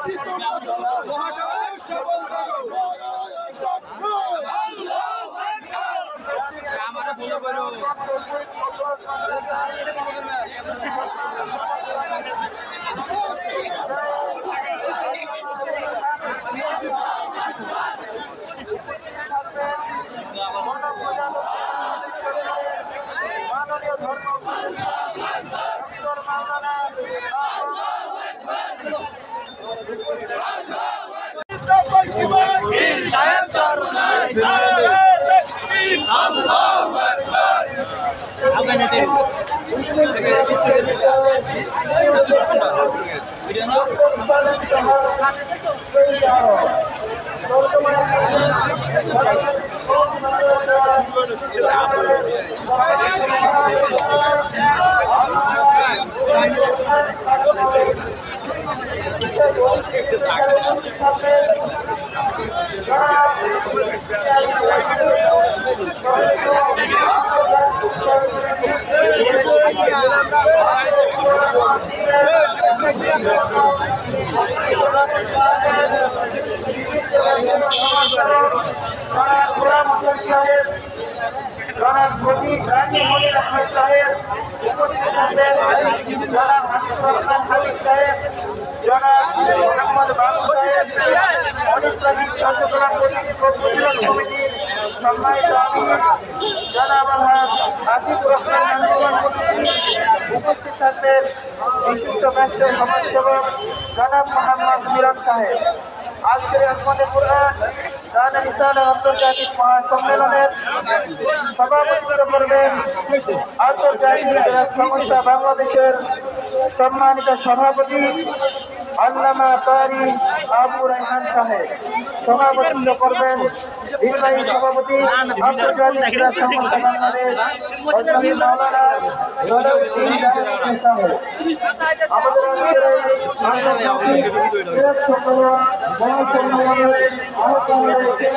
বলছি তোমরা চলো মহাসভায় সফল করো। আমারে বলো বলো উপস্থিত থাকবেন বিশিষ্ট ব্যবসায়ী সমাজসেবক জনাব মোহাম্মদ মিলন সাহেব। আজকের আজমতে কুরআন দান রিসালা আন্তর্জাতিক মহাসম্মেলনের সভাপতিত্ব করবেন আন্তর্জাতিক ক্রীড়া সংস্থা বাংলাদেশের সম্মানিত সভাপতি আল্লামা কারি আবু রায়হান সাহেব। সভাপতিত্ব করবেন নির্বাহী সভাপতি আন্তর্জাতিক ক্রীড়া সংস্থা বাংলাদেশ অধ্যাপক মাওলানা জলালউদ্দিন জাহাঙ্গীর সাহেব। আমাদের আজকের এই আন্তর্জাতিক ক্রীড়া সম্মেলন মহাসম্মেলনের আহ্বান রয়েছে